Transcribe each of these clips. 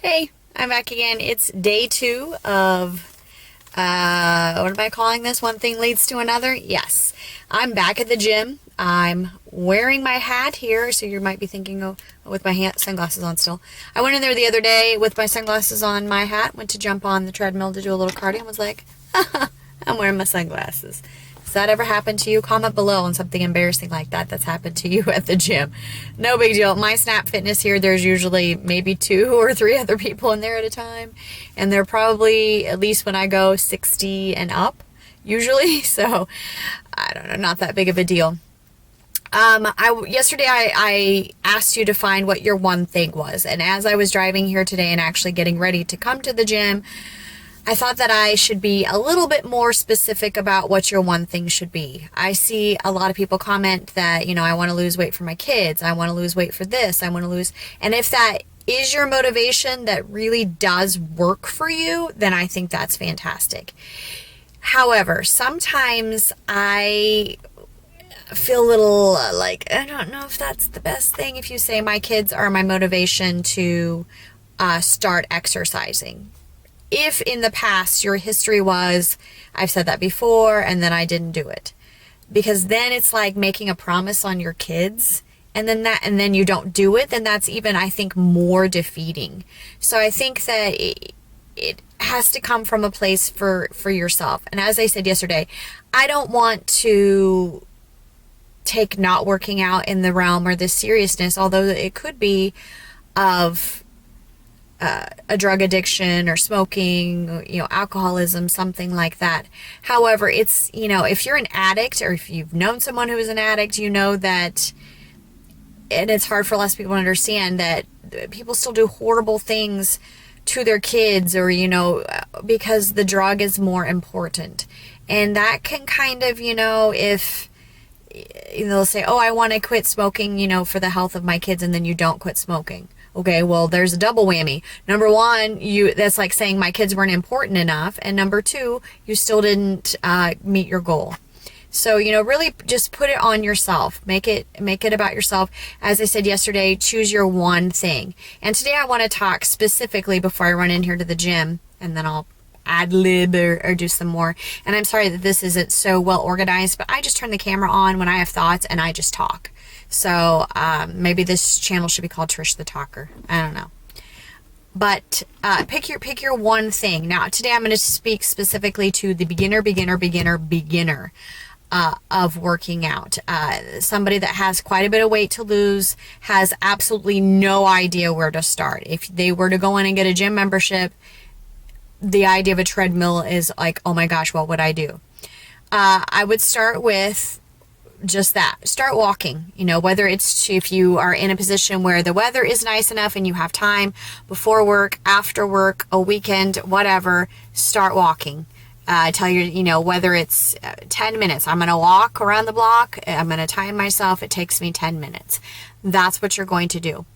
Hey, I'm back again. It's day 2 of, what am I calling this? One thing leads to another? Yes. I'm back at the gym. I'm wearing my hat here, so you might be thinking, oh, with my sunglasses on still. I went in there the other day with my sunglasses on, my hat, went to jump on the treadmill to do a little cardio, and was like, I'm wearing my sunglasses. Has that ever happened to you? Comment below on something embarrassing like that that's happened to you at the gym. No big deal. My Snap Fitness here, there's usually maybe 2 or 3 other people in there at a time. And they're probably, at least when I go, 60 and up, usually. So, I don't know, not that big of a deal. Yesterday I asked you to find what your one thing was. And as I was driving here today and actually getting ready to come to the gym, I thought that I should be a little bit more specific about what your one thing should be. I see a lot of people comment that, I want to lose weight for my kids. I want to lose weight for this. I want to lose. And if that is your motivation that really does work for you, then I think that's fantastic. However, sometimes I feel a little like, I don't know if that's the best thing if you say my kids are my motivation to start exercising. If in the past your history was, I've said that before and then I didn't do it. Because then it's like making a promise on your kids and then you don't do it, then that's even, I think, more defeating. So I think that it has to come from a place for yourself. And as I said yesterday, I don't want to take not working out in the realm or the seriousness, although it could be of a drug addiction or smoking, alcoholism, something like that. However, it's, if you're an addict or if you've known someone who is an addict, you know that, and it's hard for less people to understand that people still do horrible things to their kids or, because the drug is more important. And that can kind of, if they'll say, oh, I want to quit smoking, for the health of my kids, and then you don't quit smoking. Okay, well, there's a double whammy. Number one, that's like saying my kids weren't important enough. And number 2, you still didn't meet your goal. So, really just put it on yourself. Make it about yourself. As I said yesterday, choose your one thing. And today I want to talk specifically before I run in here to the gym, and then I'll ad lib or do some more. And I'm sorry that this isn't so well organized, but I just turn the camera on when I have thoughts and I just talk. So maybe this channel should be called Trish the Talker. I don't know. But pick your one thing. Now, today I'm going to speak specifically to the beginner of working out. Somebody that has quite a bit of weight to lose, has absolutely no idea where to start. If they were to go in and get a gym membership, the idea of a treadmill is like, oh my gosh, what would I do? I would start with just that. Start walking, whether it's if you are in a position where the weather is nice enough and you have time before work, after work, a weekend, whatever, start walking. Tell your, whether it's 10 minutes, I'm going to walk around the block. I'm going to time myself. It takes me 10 minutes. That's what you're going to do.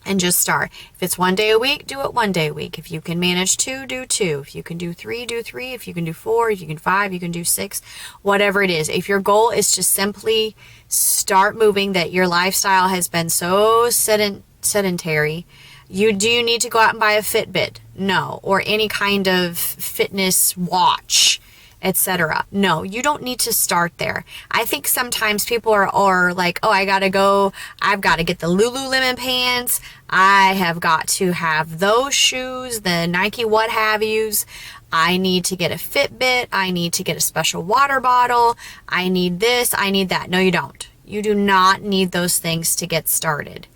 And just start. If it's 1 day a week, do it 1 day a week. If you can manage 2, do 2. If you can do 3, do 3. If you can do 4, if you can 5, you can do 6, whatever it is. If your goal is to simply start moving, that your lifestyle has been so sedentary, do you need to go out and buy a Fitbit? No. Or any kind of fitness watch, etc. No, you don't need to start there. I think sometimes people are like, oh, I've got to get the Lululemon pants. I have got to have those shoes, the Nike what have yous. I need to get a Fitbit. I need to get a special water bottle. I need this. I need that. No, you don't. You do not need those things to get started.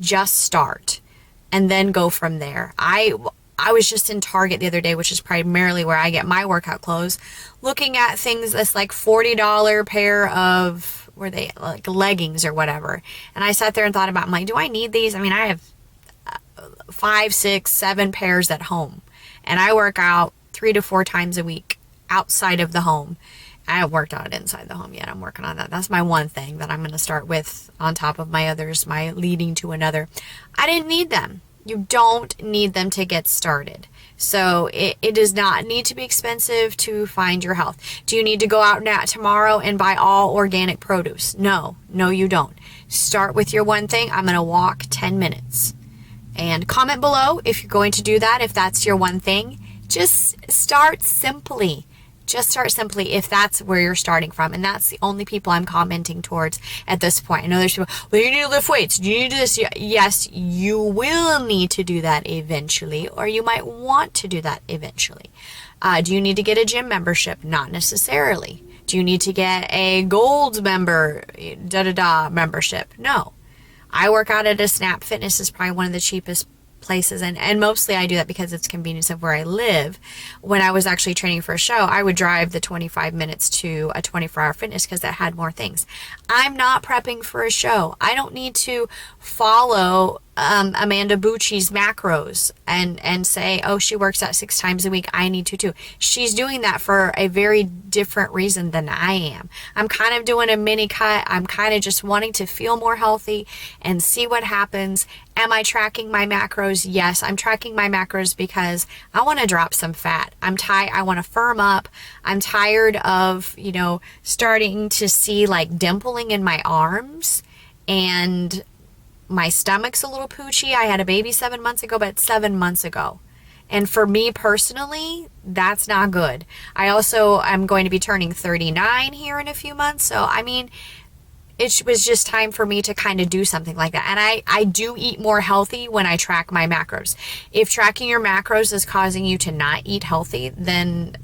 Just start and then go from there. I was just in Target the other day, which is primarily where I get my workout clothes, looking at things that's like $40 pair of, were they like leggings or whatever. And I sat there and thought about, I'm like, do I need these? I mean, I have 5, 6, 7 pairs at home, and I work out 3 to 4 times a week outside of the home. I haven't worked out inside the home yet. I'm working on that. That's my one thing that I'm going to start with on top of my others, my leading to another. I didn't need them. You don't need them to get started. So it does not need to be expensive to find your health. Do you need to go out now tomorrow and buy all organic produce? No, you don't. Start with your one thing. I'm going to walk 10 minutes. And comment below if you're going to do that, if that's your one thing. Just start simply. Just start simply if that's where you're starting from. And that's the only people I'm commenting towards at this point. I know there's people, well, you need to lift weights. You need to do this. Yes, you will need to do that eventually, or you might want to do that eventually. Do you need to get a gym membership? Not necessarily. Do you need to get a gold membership? No. I work out at a Snap Fitness. Is probably one of the cheapest places, and mostly I do that because it's convenience of where I live. When I was actually training for a show, I would drive the 25 minutes to a 24-hour fitness because that had more things. I'm not prepping for a show. I don't need to follow Amanda Bucci's macros and say, oh, she works out 6 times a week, I need to too. She's doing that for a very different reason than I am. I'm kind of doing a mini cut. I'm kind of just wanting to feel more healthy and see what happens. Am I tracking my macros? Yes, I'm tracking my macros because I want to drop some fat. I want to firm up. I'm tired of, starting to see like dimpling in my arms, and my stomach's a little poochy. I had a baby 7 months ago, but 7 months ago. And for me personally, that's not good. I also am going to be turning 39 here in a few months. So, it was just time for me to kind of do something like that. And I do eat more healthy when I track my macros. If tracking your macros is causing you to not eat healthy, then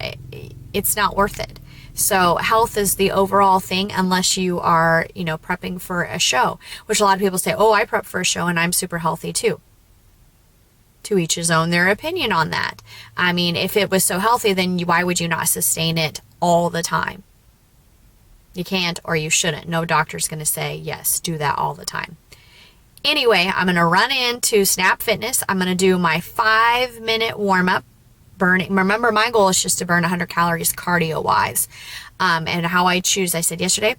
it's not worth it. So health is the overall thing, unless you are, prepping for a show, which a lot of people say, oh, I prep for a show and I'm super healthy too. To each his own, their opinion on that. If it was so healthy, then why would you not sustain it all the time? You can't, or you shouldn't. No doctor's going to say, yes, do that all the time. Anyway, I'm going to run into Snap Fitness. I'm going to do my 5-minute warm-up. Remember, my goal is just to burn 100 calories cardio-wise. And how I choose, I said yesterday,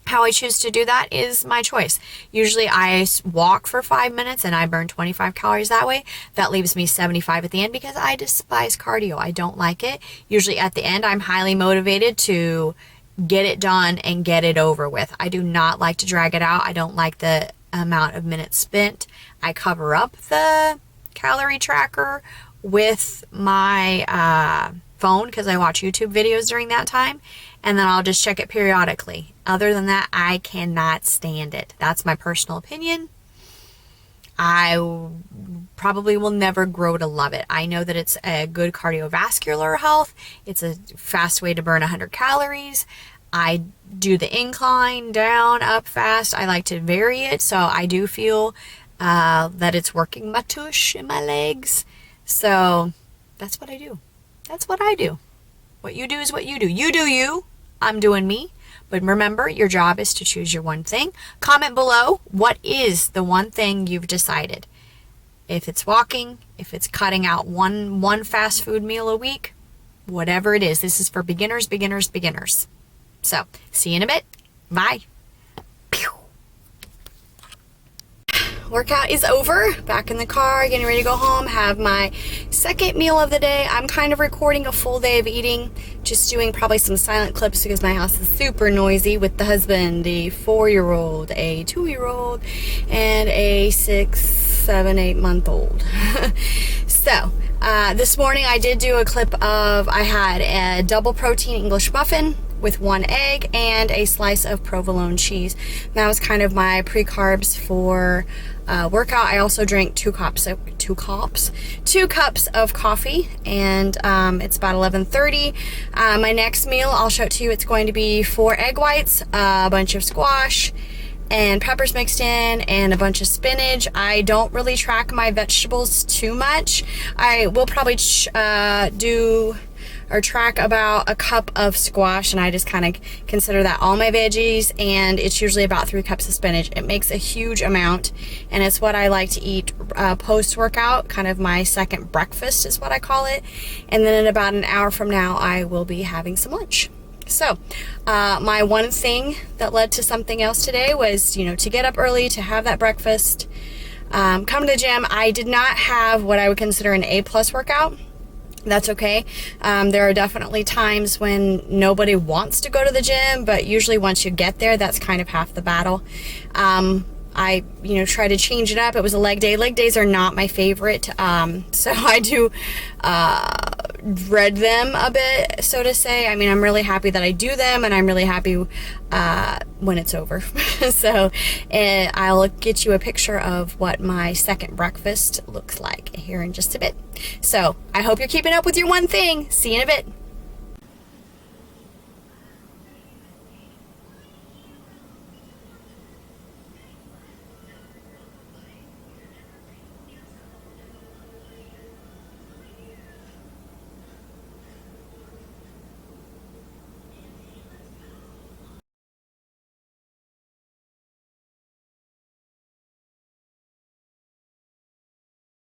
how I choose to do that is my choice. Usually I walk for 5 minutes and I burn 25 calories that way. That leaves me 75 at the end because I despise cardio. I don't like it. Usually at the end, I'm highly motivated to get it done and get it over with. I do not like to drag it out. I don't like the amount of minutes spent. I cover up the calorie tracker with my phone because I watch YouTube videos during that time, and then I'll just check it periodically. Other than that, I cannot stand it. That's my personal opinion. I probably will never grow to love it. I know that it's a good cardiovascular health. It's a fast way to burn 100 calories. I do the incline, down, up, fast. I like to vary it, so I do feel that it's working my tush in my legs. So that's what I do. That's what I do. What you do is what you do. You do you. I'm doing me. But remember, your job is to choose your one thing. Comment below, what is the one thing you've decided? If it's walking, if it's cutting out one fast food meal a week, whatever it is. This is for beginners, beginners, beginners. So, see you in a bit. Bye. Workout is over. Back in the car, getting ready to go home, have my second meal of the day. I'm kind of recording a full day of eating, just doing probably some silent clips because my house is super noisy with the husband, a 4-year-old, a 2-year-old, and a 6, 7, 8-month-old. So, this morning I did do a clip of, I had a double protein English muffin with 1 egg and a slice of provolone cheese. That was kind of my pre-carbs for workout. I also drank 2 cups of coffee, and it's about 11:30. My next meal, I'll show it to you. It's going to be 4 egg whites, a bunch of squash, and peppers mixed in, and a bunch of spinach. I don't really track my vegetables too much. I will probably track about a cup of squash, and I just kind of consider that all my veggies, and it's usually about 3 cups of spinach. It makes a huge amount, and it's what I like to eat post-workout, kind of my second breakfast is what I call it. And then in about an hour from now, I will be having some lunch. So, my one thing that led to something else today was, to get up early, to have that breakfast, come to the gym. I did not have what I would consider an A+ workout. That's okay. There are definitely times when nobody wants to go to the gym, but usually once you get there, that's kind of half the battle. I, try to change it up. It was a leg day. Leg days are not my favorite. So I do dread them a bit, so to say. I mean, I'm really happy that I do them, and I'm really happy when it's over. So I'll get you a picture of what my second breakfast looks like here in just a bit. So I hope you're keeping up with your one thing. See you in a bit.